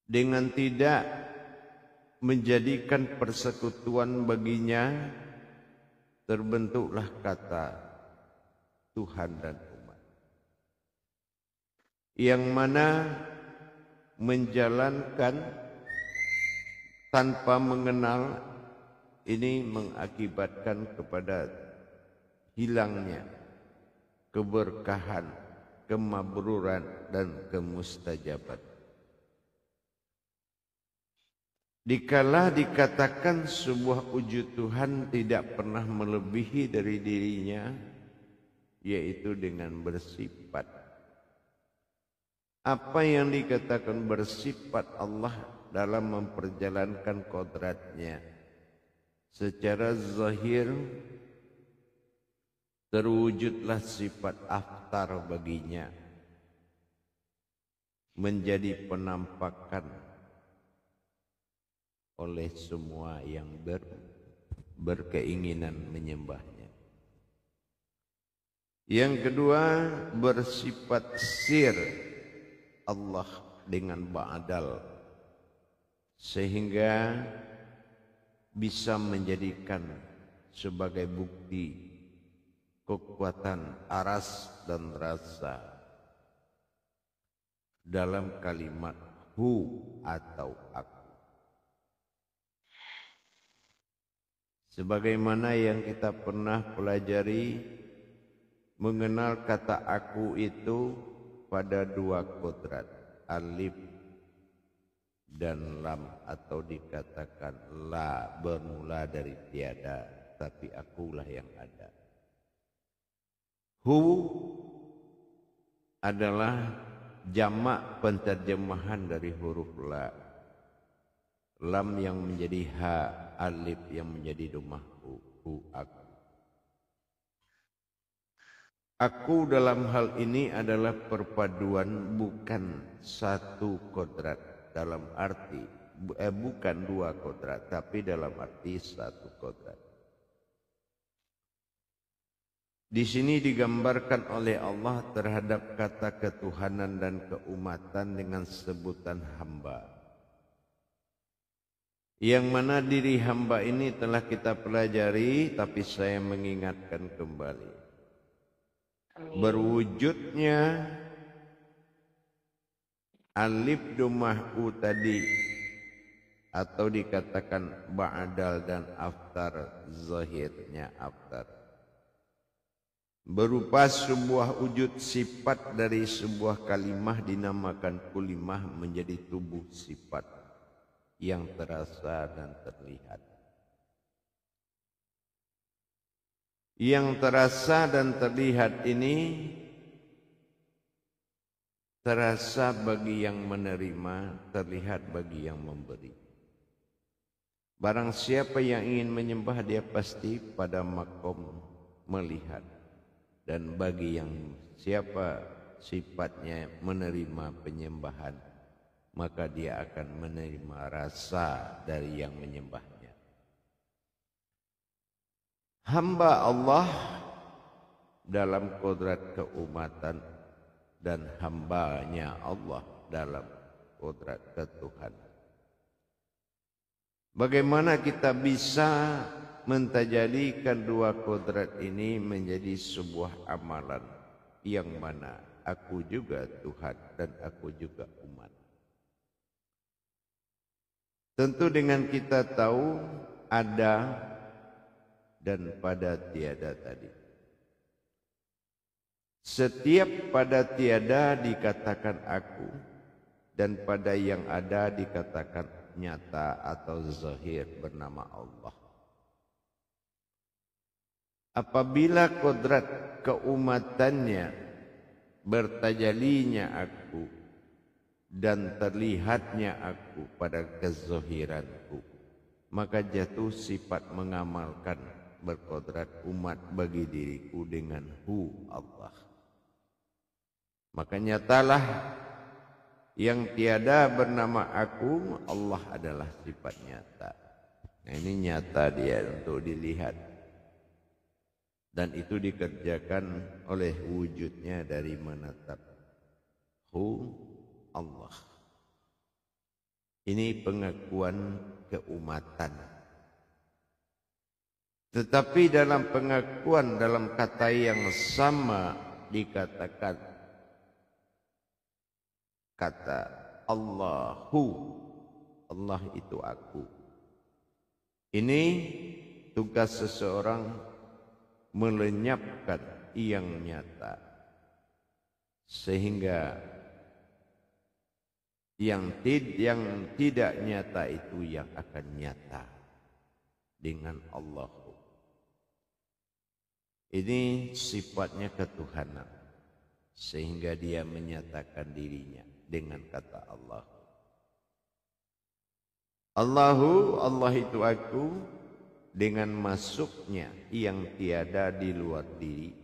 dengan tidak menjadikan persekutuan baginya, terbentuklah kata Tuhan dan umat, yang mana menjalankan tanpa mengenal ini mengakibatkan kepada hilangnya keberkahan, kemabruran dan kemustajabat. Dikala dikatakan sebuah wujud Tuhan tidak pernah melebihi dari dirinya, yaitu dengan bersifat. Apa yang dikatakan bersifat Allah dalam memperjalankan kodratnya secara zahir, terwujudlah sifat aftar baginya, menjadi penampakan oleh semua yang berkeinginan menyembahnya. Yang kedua, bersifat sir Allah dengan ba'dal, sehingga bisa menjadikan sebagai bukti kekuatan aras dan rasa dalam kalimat hu atau aku. Sebagaimana yang kita pernah pelajari, mengenal kata aku itu pada dua kodrat, alif dan lam, atau dikatakan la, bermula dari tiada, tapi akulah yang ada. Hu adalah jamak penterjemahan dari huruf la, lam yang menjadi ha, alif yang menjadi domah hu, aku. Aku dalam hal ini adalah perpaduan, bukan satu kodrat, dalam arti bukan dua kodrat, tapi dalam arti satu kodrat. Di sini digambarkan oleh Allah terhadap kata ketuhanan dan keumatan dengan sebutan hamba. Yang mana diri hamba ini telah kita pelajari, tapi saya mengingatkan kembali. Berwujudnya alif domah u tadi, atau dikatakan ba'dal dan aftar, zahirnya aftar, berupa sebuah wujud sifat dari sebuah kalimah dinamakan kulimah menjadi tubuh sifat yang terasa dan terlihat. Yang terasa dan terlihat ini terasa bagi yang menerima, terlihat bagi yang memberi. Barang siapa yang ingin menyembah, dia pasti pada makom melihat. Dan bagi yang siapa sifatnya menerima penyembahan, maka dia akan menerima rasa dari yang menyembahnya. Hamba Allah dalam kodrat keumatan dan hambanya Allah dalam kodrat ketuhanan. Bagaimana kita bisa mentajadikan dua kodrat ini menjadi sebuah amalan yang mana aku juga Tuhan dan aku juga umat? Tentu dengan kita tahu ada dan pada tiada tadi. Setiap pada tiada dikatakan aku, dan pada yang ada dikatakan nyata atau zahir bernama Allah. Apabila kodrat keumatannya bertajalinya aku dan terlihatnya aku pada kezahiranku, maka jatuh sifat mengamalkan berkodrat umat bagi diriku dengan hu Allah. Maka nyatalah yang tiada bernama aku, Allah adalah sifat nyata. Nah, ini nyata dia untuk dilihat. Dan itu dikerjakan oleh wujudnya dari menatap hu Allah. Ini pengakuan keumatan. Tetapi dalam pengakuan dalam kata yang sama dikatakan kata Allahu, Allah itu aku. Ini tugas seseorang melenyapkan yang nyata, sehingga yang tidak nyata itu yang akan nyata dengan Allah. Ini sifatnya ketuhanan, sehingga dia menyatakan dirinya dengan kata Allah. Allahu, Allah itu aku, dengan masuknya yang tiada di luar diri,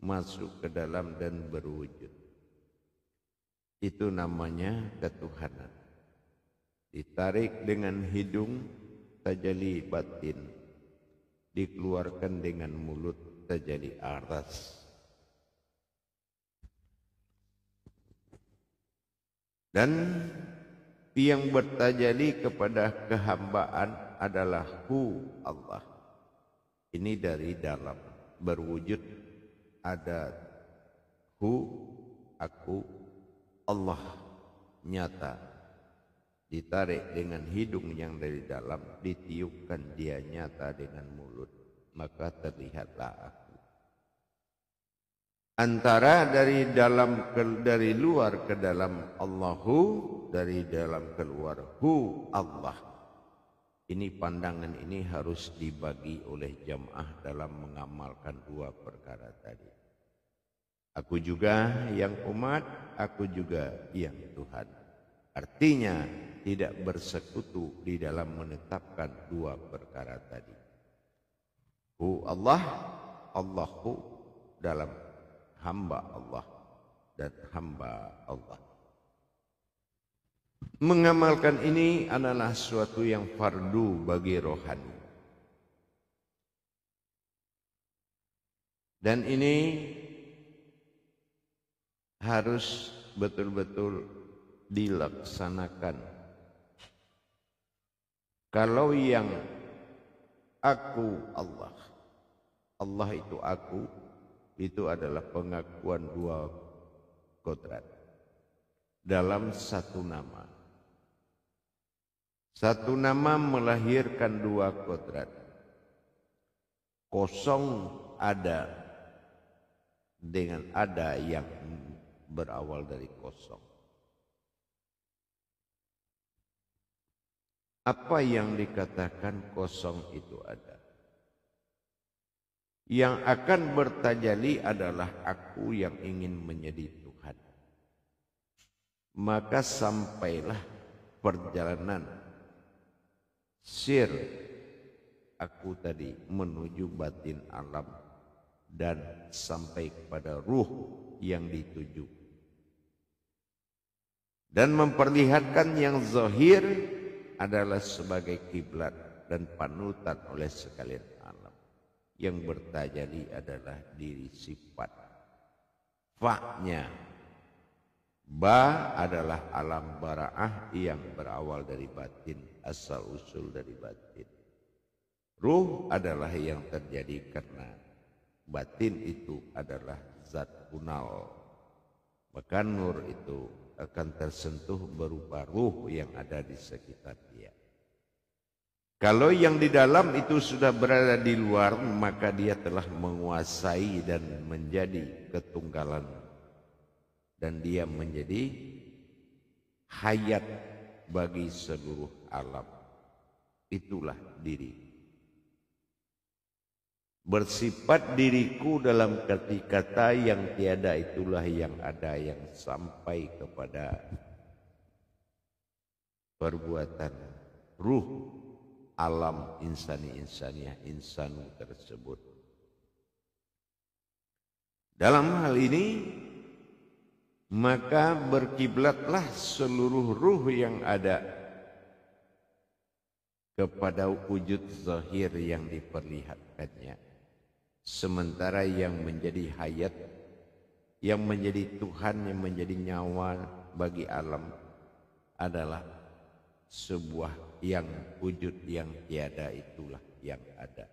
masuk ke dalam dan berwujud. Itu namanya ketuhanan. Ditarik dengan hidung, tajalli batin. Dikeluarkan dengan mulut, tajalli aras. Dan yang bertajalli kepada kehambaan adalah hu, Allah. Ini dari dalam berwujud ada hu, aku, Allah nyata. Ditarik dengan hidung yang dari dalam, ditiupkan dia nyata dengan mulut, maka terlihatlah aku. Antara dari luar ke dalam Allahu, dari dalam keluar hu, Allah. Ini pandangan ini harus dibagi oleh jamaah dalam mengamalkan dua perkara tadi. Aku juga yang umat, aku juga yang Tuhan. Artinya tidak bersekutu di dalam menetapkan dua perkara tadi. Hu Allah, Allahu dalam hamba Allah dan hamba Allah. Mengamalkan ini adalah suatu yang fardu bagi rohani. Dan ini harus betul-betul dilaksanakan. Kalau yang aku Allah, Allah itu aku, itu adalah pengakuan dua kodrat dalam satu nama. Satu nama melahirkan dua kodrat. Kosong ada dengan ada yang berawal dari kosong. Apa yang dikatakan kosong itu ada? Yang akan bertajalli adalah aku yang ingin menjadi Tuhan. Maka sampailah perjalanan sir aku tadi menuju batin alam dan sampai kepada ruh yang dituju. Dan memperlihatkan yang zahir adalah sebagai kiblat dan panutan oleh sekalian alam. Yang bertajalli adalah diri sifat. Fa-nya, ba adalah alam bara'ah yang berawal dari batin, asal usul dari batin. Ruh adalah yang terjadi karena batin itu adalah zat kunal. Maka nur itu akan tersentuh berupa ruh yang ada di sekitar dia. Kalau yang di dalam itu sudah berada di luar, maka dia telah menguasai dan menjadi ketunggalan. Dan dia menjadi hayat bagi seluruh alam. Itulah diri. Bersifat diriku dalam kata yang tiada, itulah yang ada, yang sampai kepada perbuatan ruh alam insani-insaniah, insanu tersebut. Dalam hal ini maka berkiblatlah seluruh ruh yang ada kepada wujud zahir yang diperlihatkannya. Sementara yang menjadi hayat, yang menjadi Tuhan, yang menjadi nyawa bagi alam adalah sebuah yang wujud yang tiada itulah yang ada.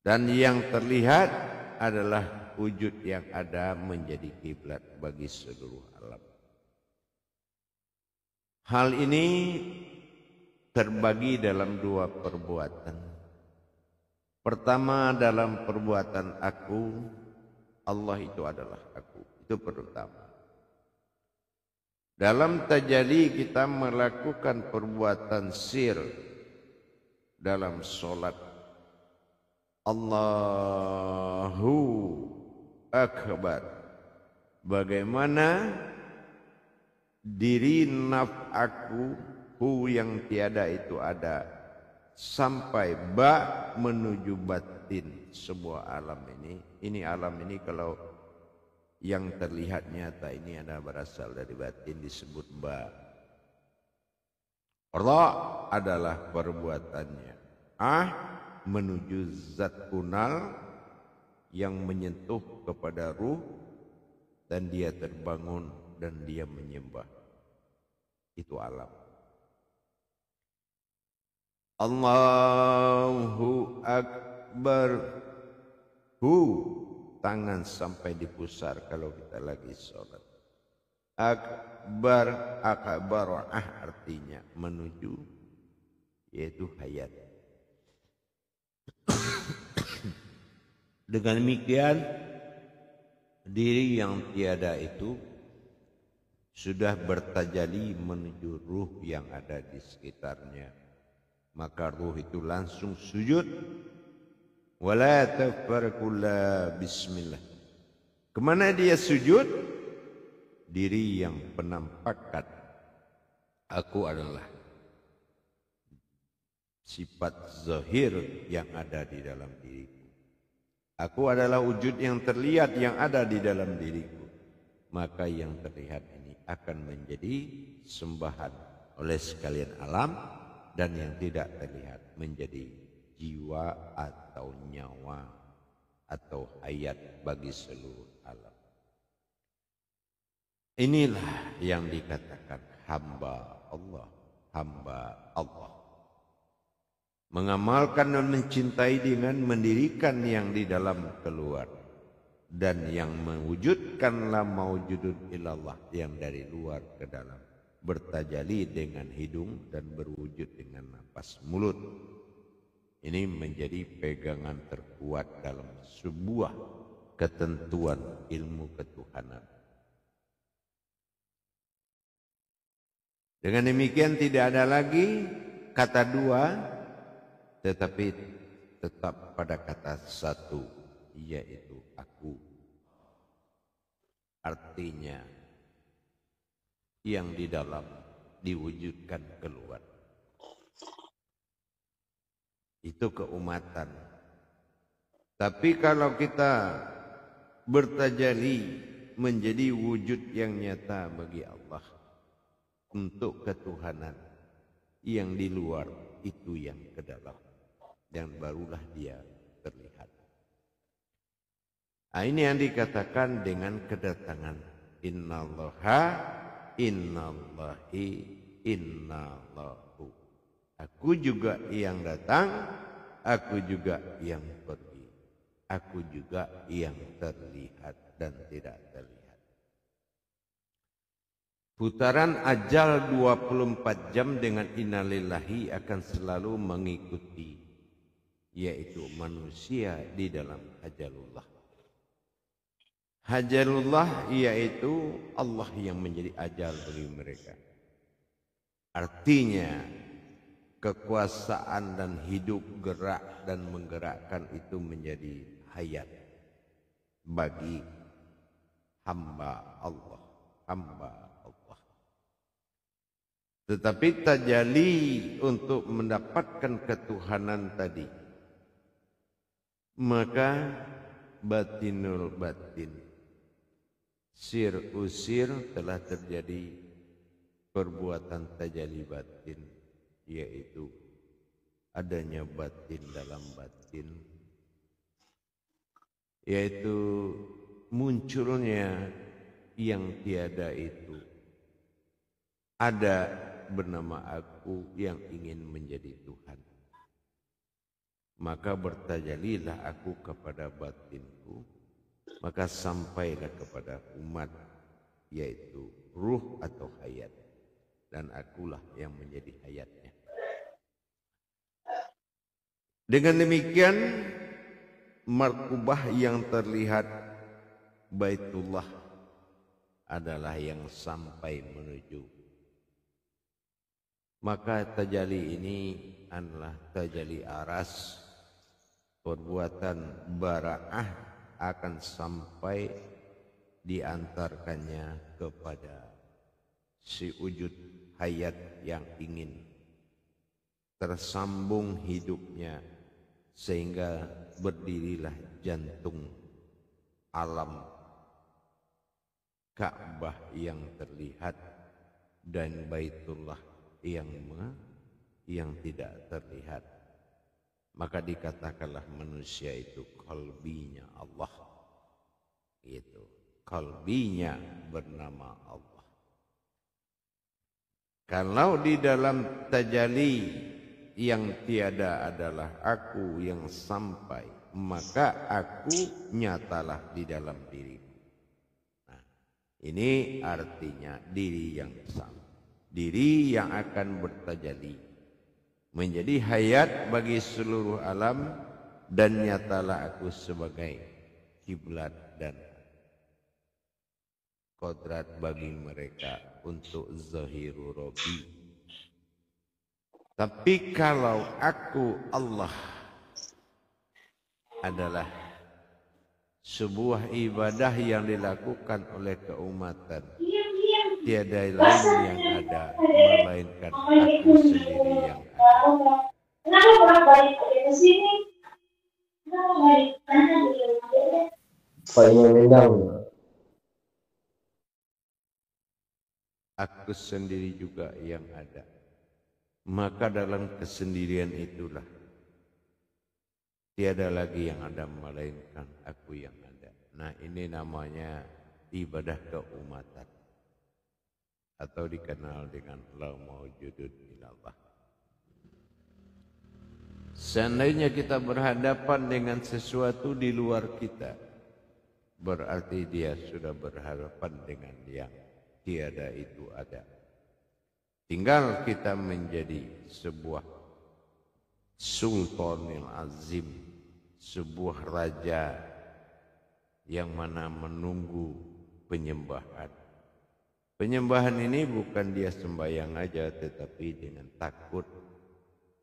Dan yang terlihat adalah wujud yang ada menjadi kiblat bagi seluruh alam. Hal ini terbagi dalam dua perbuatan. Pertama dalam perbuatan aku, Allah itu adalah aku. Itu pertama. Dalam tajalli kita melakukan perbuatan sir dalam solat. Allahu Akbar. Bagaimana diri aku, hu yang tiada itu ada, sampai ba menuju batin sebuah alam ini. Ini alam ini kalau yang terlihat nyata ini ada berasal dari batin disebut ba. Allah adalah perbuatannya. Menuju zat kunal yang menyentuh kepada ruh dan dia terbangun dan dia menyembah. Itu alam. Allahu Akbar. Tangan sampai di pusar kalau kita lagi sholat. Akbar, artinya menuju, yaitu hayat. Dengan demikian, diri yang tiada itu sudah bertajali menuju ruh yang ada di sekitarnya. Maka ruh itu langsung sujud. Wala tafarkulla bismillah. Kemana dia sujud? Diri yang penampakan aku adalah sifat zahir yang ada di dalam diriku. Aku adalah wujud yang terlihat yang ada di dalam diriku. Maka yang terlihat ini akan menjadi sembahan oleh sekalian alam, dan yang tidak terlihat menjadi jiwa atau nyawa atau hayat bagi seluruh alam. Inilah yang dikatakan hamba Allah, hamba Allah. Mengamalkan dan mencintai dengan mendirikan yang di dalam keluar, dan yang mewujudkanlah maujudun ilallah yang dari luar ke dalam, bertajali dengan hidung dan berwujud dengan napas mulut. Ini menjadi pegangan terkuat dalam sebuah ketentuan ilmu ketuhanan. Dengan demikian tidak ada lagi kata dua, tetapi tetap pada kata satu, yaitu aku. Artinya yang di dalam diwujudkan keluar. Itu keumatan. Tapi kalau kita bertajali menjadi wujud yang nyata bagi Allah untuk ketuhanan, yang di luar itu yang ke dalam, dan barulah dia terlihat. Ini yang dikatakan dengan kedatangan innallaha, innallahi, innallahu. Aku juga yang datang, aku juga yang pergi. Aku juga yang terlihat dan tidak terlihat. Putaran ajal 24 jam dengan innalillahi akan selalu mengikuti, yaitu manusia di dalam ajalullah. Ajalullah yaitu Allah yang menjadi ajal bagi mereka. Artinya kekuasaan dan hidup, gerak dan menggerakkan itu menjadi hayat bagi hamba Allah, hamba Allah. Tetapi tajalli untuk mendapatkan ketuhanan tadi, maka batinul batin, sir usir telah terjadi perbuatan tajalli batin, yaitu adanya batin dalam batin, yaitu munculnya yang tiada itu ada bernama aku yang ingin menjadi Tuhan. Maka bertajalilah aku kepada batinku, maka sampailah kepada umat, yaitu ruh atau hayat, dan akulah yang menjadi hayatnya. Dengan demikian, markubah yang terlihat Baitullah adalah yang sampai menuju. Maka tajalli ini adalah tajalli aras, perbuatan bara'ah akan sampai diantarkannya kepada si wujud hayat yang ingin tersambung hidupnya, sehingga berdirilah jantung alam Ka'bah yang terlihat dan Baitullah yang tidak terlihat. Maka dikatakanlah manusia itu qalbinya Allah, itu qalbinya bernama Allah. Kalau di dalam tajalli yang tiada adalah aku yang sampai, maka aku nyatalah di dalam dirimu. Nah, ini artinya diri yang sama, diri yang akan bertajalli menjadi hayat bagi seluruh alam, dan nyatalah aku sebagai kiblat dan kodrat bagi mereka untuk zahiru Rabbi. Tapi kalau aku Allah adalah sebuah ibadah yang dilakukan oleh keumatan, tiada lain yang ada melainkan aku sendiri yang ada. Kenapa bolak balik ke sini? Kenapa balik kanan di rumah? Kayaknya mendang. Aku sendiri juga yang ada. Maka dalam kesendirian itulah tiada lagi yang ada melainkan aku yang ada. Nah, ini namanya ibadah keumatan, atau dikenal dengan la maujudun illallah. Seandainya kita berhadapan dengan sesuatu di luar kita, berarti dia sudah berhadapan dengan yang tiada itu ada. Tinggal kita menjadi sebuah sultanil azim, sebuah raja yang mana menunggu penyembahan. Penyembahan ini bukan dia sembahyang aja, tetapi dengan takut,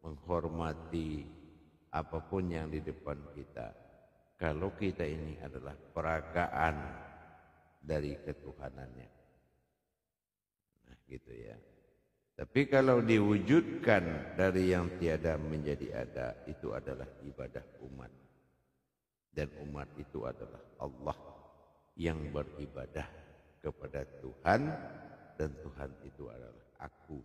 menghormati apapun yang di depan kita. Kalau kita ini adalah peragaan dari ketuhanannya. Nah, gitu ya. Tapi kalau diwujudkan dari yang tiada menjadi ada, itu adalah ibadah umat. Dan umat itu adalah Allah yang beribadah kepada Tuhan, dan Tuhan itu adalah aku.